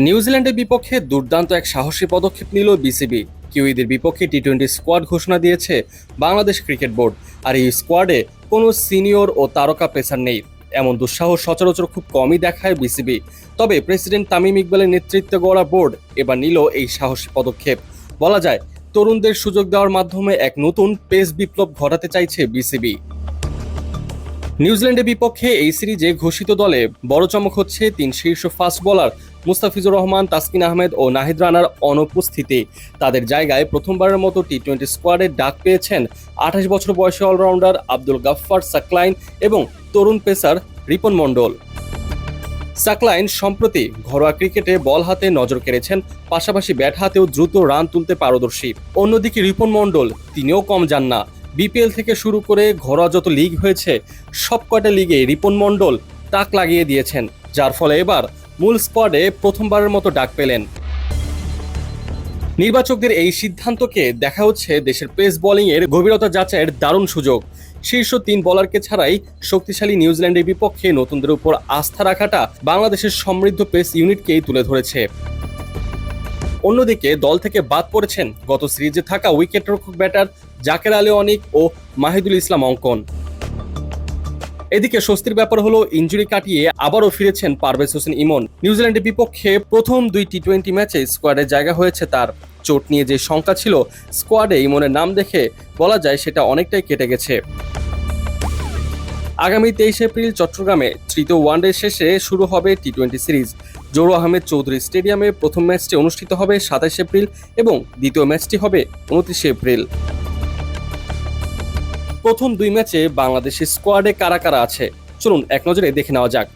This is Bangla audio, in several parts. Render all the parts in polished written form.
নিউজিল্যান্ডের বিপক্ষে দুর্দান্ত এক সাহসী পদক্ষেপ নিল বিসিবি। কিউইদের বিপক্ষে টি-20 স্কোয়াড ঘোষণা দিয়েছে বাংলাদেশ ক্রিকেট বোর্ড। আর এই স্কোয়াডে কোনো সিনিয়র ও তারকা পেসার নেই। এমন দুঃসাহস সচরাচর খুব কমই দেখায় বিসিবি। তবে প্রেসিডেন্ট তামিম ইকবালের নেতৃত্বে গড়া বোর্ড এবার নিল এই সাহসী পদক্ষেপ। বলা যায়, তরুণদের সুযোগ দেওয়ার মাধ্যমে এক নতুন পেস বিপ্লব ঘটাতে চাইছে বিসিবি। নিউজিল্যান্ডের বিপক্ষে এই সিরিজে ঘোষিত দলে বড় চমক হচ্ছে তিন শীর্ষ ফাস্ট বোলার মুস্তাফিজুর রহমান, তাসকিন আহমেদ ও নাহিদ রানার অনুপস্থিতি। তাদের জায়গায় প্রথমবারের মতো টি-20 স্কোয়াডে ডাক পেয়েছেন 28 বছর বয়সী অলরাউন্ডার আব্দুল গাফফার সাকলাইন এবং তরুণ পেসার রিপন মণ্ডল। সাকলাইন সম্প্রতি ঘরোয়া ক্রিকেটে বল হাতে নজর কেড়েছেন, পাশাপাশি ব্যাট হাতেও দ্রুত রান তুলতে পারদর্শী। অন্যদিকে রিপন মণ্ডল তিনিও কম যান না। বিপিএল থেকে শুরু করে ঘরোয়া যত লিগ হয়েছে সবকটা লিগে রিপন মণ্ডল তাক লাগিয়ে দিয়েছেন, যার ফলে এবার মূল স্কোয়াডে প্রথমবারের মতো ডাক পেলেন। নির্বাচকদের এই সিদ্ধান্তকে দেখা হচ্ছে দেশের পেস বোলিংয়ের গভীরতা যাচাইয়ের দারুণ সুযোগ। শীর্ষ তিন বোলারকে ছাড়াই শক্তিশালী নিউজিল্যান্ডের বিপক্ষে নতুনদের উপর আস্থা রাখাটা বাংলাদেশের সমৃদ্ধ পেস ইউনিটকেই তুলে ধরেছে। অন্যদিকে দল থেকে বাদ পড়েছেন গত সিরিজে থাকা উইকেটরক্ষক ব্যাটার জাকের আলী অনিক ও মাহিদুল ইসলাম অঙ্কন। এদিকে স্বস্তির ব্যাপার হলো ইনজুরি কাটিয়ে আবারও ফিরেছেন পারভেজ হোসেন ইমন। নিউজিল্যান্ডের বিপক্ষে প্রথম দুই টি-20 ম্যাচে স্কোয়াডে জায়গা হয়েছে তার। চোট নিয়ে যে শঙ্কা ছিল স্কোয়াডে ইমনের নাম দেখে বলা যায় সেটা অনেকটাই কেটে গেছে। আগামী 23 এপ্রিল চট্টগ্রামে তৃতীয় ওয়ানডে শেষে শুরু হবে টি-20 সিরিজ। জহুর আহমেদ চৌধুরী স্টেডিয়ামে প্রথম ম্যাচটি অনুষ্ঠিত হবে 27 এপ্রিল এবং দ্বিতীয় ম্যাচটি হবে 29 এপ্রিল। প্রথম দুই ম্যাচে বাংলাদেশের স্কোয়াডে কারা কারা আছে চলুন এক নজরে দেখে নেওয়া যাক।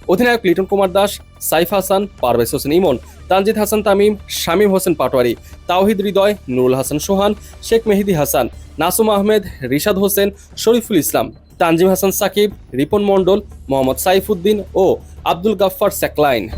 অধিনায়ক লিটন কুমার দাস, সাইফ হাসান, পারভেজ হোসেন ইমন, তানজিদ হাসান তামিম, শামীম হোসেন পাটোয়ারি, তাওহিদ হৃদয়, নুরুল হাসান সোহান, শেখ মেহেদী হাসান, নাসুম আহমেদ, রিশাদ হোসেন, শরীফুল ইসলাম, তানজিম হাসান সাকিব, রিপন মণ্ডল, মোহাম্মদ সাইফুদ্দিন ও আব্দুল গাফফার সাকলাইন।